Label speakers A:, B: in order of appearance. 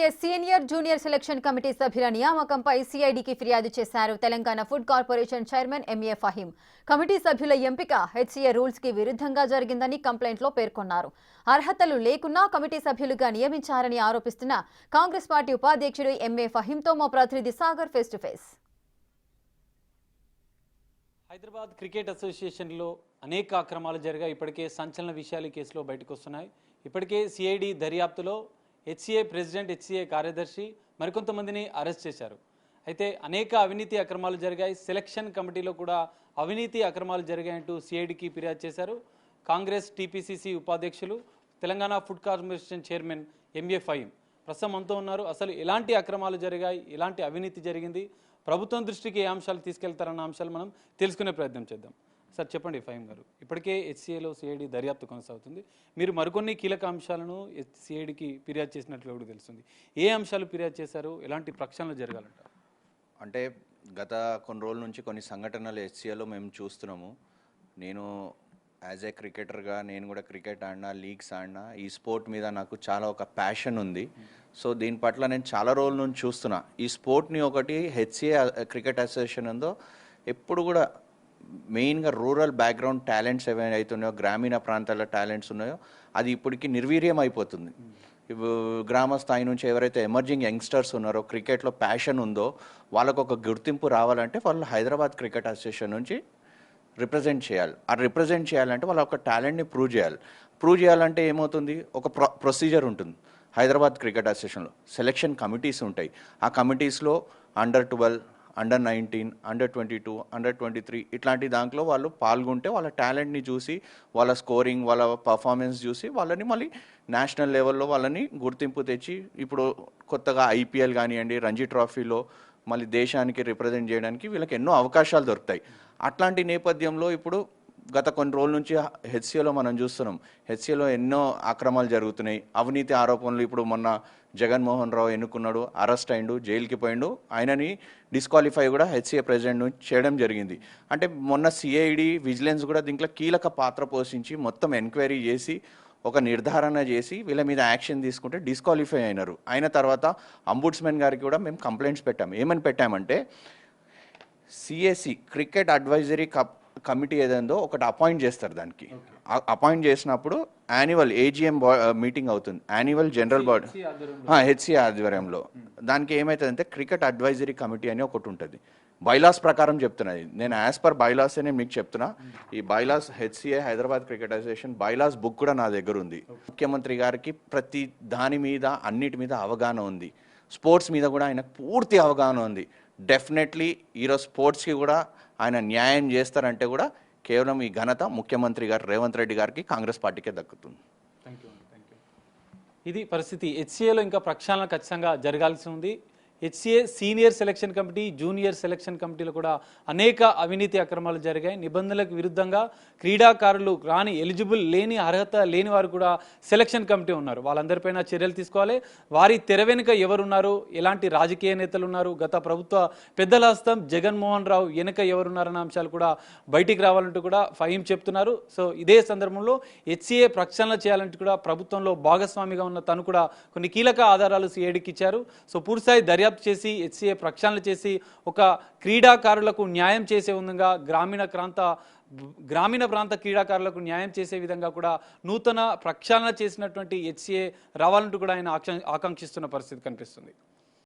A: HCA senior junior selection committee సభ్యుల నియామకంపై సిఐడికి ఫిర్యాదు చేశారు Telangana food corporation chairman MA Faheem. Committee సభ్యుల ఎంపిక హెచ్సిఏ రూల్స్ కి విరుద్ధంగా జరిగిందని కంప్లైంట్లో పేర్కొన్నారు. అర్హతలు లేకున్నా కమిటీ సభ్యులుగా నియమించారని ఆరోపిస్తున్న కాంగ్రెస్ పార్టీ ఉపాధ్యక్షుడు ఎంఏ ఫహీంతో మా ప్రతినిధి Sagar face to face.
B: Hyderabad cricket అసోసియేషన్లో అనేక అక్రమాలు జరిగాయి. ఇప్పటికే సంచలన విషయాలు ఈ కేసులో బయటకు వస్తున్నాయి. ఇప్పటికే సిఐడి దర్యాప్తులో హెచ్సిఏ ప్రెసిడెంట్, హెచ్సిఏ కార్యదర్శి మరికొంతమందిని అరెస్ట్ చేశారు. అయితే అనేక అవినీతి అక్రమాలు జరిగాయి. సెలక్షన్ కమిటీలో కూడా అవినీతి అక్రమాలు జరిగాయంటూ సిఐడికి ఫిర్యాదు చేశారు కాంగ్రెస్ టీపీసీసీ ఉపాధ్యక్షులు, Telangana food corporation chairman MA Faheem. ప్రస్తుతం అంతా ఉన్నారు. అసలు ఎలాంటి అక్రమాలు జరిగాయి, ఎలాంటి అవినీతి జరిగింది, ప్రభుత్వం దృష్టికి ఏ అంశాలు తీసుకెళ్తారన్న అంశాలు మనం తెలుసుకునే ప్రయత్నం చేద్దాం. సార్ చెప్పండి ఫహీం గారు, ఇప్పటికే హెచ్సిఏలో సిఐడి దర్యాప్తు కొనసాగుతుంది. మీరు మరికొన్ని కీలక అంశాలను సిఐడికి ఫిర్యాదు చేసినట్లు కూడా తెలుస్తుంది. ఏ అంశాలు ఫిర్యాదు చేశారు, ఎలాంటి ప్రక్షాళనలు జరగాలంటారు?
C: అంటే గత కొన్ని రోజుల నుంచి కొన్ని సంఘటనలు హెచ్సిఏలో మేము చూస్తున్నాము. నేను యాజ్ ఏ క్రికెటర్గా నేను కూడా క్రికెట్ ఆడినా, లీగ్స్ ఆడినా, ఈ స్పోర్ట్ మీద నాకు చాలా ఒక ప్యాషన్ ఉంది. సో దీని పట్ల నేను చాలా రోజుల నుంచి చూస్తున్నా. ఈ స్పోర్ట్ని ఒకటి హెచ్సిఏ క్రికెట్ అసోసియేషన్ ఉందో ఎప్పుడు కూడా మెయిన్గా రూరల్ బ్యాక్గ్రౌండ్ టాలెంట్స్ ఏవైనా అవుతున్నాయో, గ్రామీణ ప్రాంతాల టాలెంట్స్ ఉన్నాయో అది ఇప్పటికి నిర్వీర్యం అయిపోతుంది. గ్రామ స్థాయి నుంచి ఎవరైతే ఎమర్జింగ్ యంగ్స్టర్స్ ఉన్నారో, క్రికెట్లో ప్యాషన్ ఉందో, వాళ్ళకు ఒక గుర్తింపు రావాలంటే వాళ్ళు హైదరాబాద్ క్రికెట్ అసోసియేషన్ నుంచి రిప్రజెంట్ చేయాలి. ఆ రిప్రజెంట్ చేయాలంటే వాళ్ళ ఒక టాలెంట్ని ప్రూవ్ చేయాలి. ప్రూవ్ చేయాలంటే ఏమవుతుంది, ఒక ప్రొసీజర్ ఉంటుంది. హైదరాబాద్ క్రికెట్ అసోసియేషన్లో సెలక్షన్ కమిటీస్ ఉంటాయి. ఆ కమిటీస్లో అండర్-12, అండర్-19, అండర్-22, అండర్-23 ఇట్లాంటి దాంట్లో వాళ్ళు పాల్గొంటే వాళ్ళ టాలెంట్ని చూసి, వాళ్ళ స్కోరింగ్, వాళ్ళ పర్ఫార్మెన్స్ చూసి వాళ్ళని మళ్ళీ నేషనల్ లెవెల్లో వాళ్ళని గుర్తింపు తెచ్చి, ఇప్పుడు కొత్తగా ఐపీఎల్ కానివ్వండి, రంజీ ట్రోఫీలో మళ్ళీ దేశానికి రిప్రజెంట్ చేయడానికి వీళ్ళకి ఎన్నో అవకాశాలు దొరుకుతాయి. అట్లాంటి నేపథ్యంలో ఇప్పుడు గత కొన్ని రోజుల నుంచి హెచ్సిఏలో మనం చూస్తున్నాం. హెచ్సిఏలో ఎన్నో అక్రమాలు జరుగుతున్నాయి, అవినీతి ఆరోపణలు. ఇప్పుడు మొన్న జగన్మోహన్ రావు ఎన్నుకున్నాడు, అరెస్ట్ అయిండు, జైలుకి పోయిండు. ఆయనని డిస్క్వాలిఫై కూడా హెచ్సిఏ ప్రెసిడెంట్ నుంచి చేయడం జరిగింది. అంటే మొన్న సిఐడి విజిలెన్స్ కూడా దీంట్లో కీలక పాత్ర పోషించి మొత్తం ఎంక్వైరీ చేసి ఒక నిర్ధారణ చేసి వీళ్ళ మీద యాక్షన్ తీసుకుంటే డిస్క్వాలిఫై అయినారు. అయిన తర్వాత అంబుడ్స్మెన్ గారికి కూడా మేము కంప్లైంట్స్ పెట్టాము. ఏమని పెట్టామంటే, సిఎసి క్రికెట్ అడ్వైజరీ కమిటీ ఏదందో ఒకటి అపాయింట్ చేస్తారు. దానికి అపాయింట్ చేసినప్పుడు యాన్యువల్ ఏజిఎం మీటింగ్ అవుతుంది, యాన్యువల్ జనరల్ బాడీ హెచ్సిఏ ఆధ్వర్యంలో. దానికి ఏమవుతుందంటే క్రికెట్ అడ్వైజరీ కమిటీ అని ఒకటి ఉంటుంది. బైలాస్ ప్రకారం చెప్తున్నది, నేను యాజ్ పర్ బైలాస్ నేను మీకు చెప్తున్నా. ఈ bylaws HCA Hyderabad cricket association bylaws book కూడా నా దగ్గర ఉంది. ముఖ్యమంత్రి గారికి ప్రతి దాని మీద అన్నిటి మీద అవగాహన ఉంది. స్పోర్ట్స్ మీద కూడా ఆయనకు పూర్తి అవగాహన ఉంది. డెఫినెట్లీ ఈరోజు స్పోర్ట్స్కి కూడా ఆయన న్యాయం చేస్తారంటే కూడా కేవలం ఈ ఘనత ముఖ్యమంత్రి గారు రేవంత్ రెడ్డి గారికి, కాంగ్రెస్ పార్టీకే దక్కుతుంది.
B: ఇది పరిస్థితి. హెచ్సిఏలో ఇంకా ప్రక్షాళన ఖచ్చితంగా జరగాల్సి ఉంది. HCA senior selection committee, junior selection కమిటీలో కూడా అనేక అవినీతి అక్రమాలు జరిగాయి. నిబంధనలకు విరుద్ధంగా క్రీడాకారులు ఎలిజిబుల్ లేని, అర్హత లేని వారు కూడా సెలక్షన్ కమిటీ ఉన్నారు. వాళ్ళందరిపైన చర్యలు తీసుకోవాలి. వారి తెర వెనుక ఎవరున్నారు, ఎలాంటి రాజకీయ నేతలు ఉన్నారు, గత ప్రభుత్వ పెద్దల హస్తం జగన్మోహన్ రావు వెనుక ఎవరున్నారన్న అంశాలు కూడా బయటికి రావాలంటూ కూడా ఫహీం చెప్తున్నారు. సో ఇదే సందర్భంలో హెచ్సిఏ ప్రక్షాళన చేయాలంటూ కూడా ప్రభుత్వంలో భాగస్వామిగా ఉన్న తను కూడా కొన్ని కీలక ఆధారాలు సిఐడికి ఇచ్చారు. సో పూర్తిస్థాయి దర్యాప్తు చేసి హెచ్సిఏ ప్రక్షాళన చేసి ఒక క్రీడాకారులకు న్యాయం చేసే విధంగా, గ్రామీణ ప్రాంత క్రీడాకారులకు న్యాయం చేసే విధంగా కూడా నూతన ప్రక్షాళన చేసినటువంటి హెచ్సిఏ రావాలంటూ కూడా ఆయన ఆకాంక్షిస్తున్న పరిస్థితి కనిపిస్తుంది.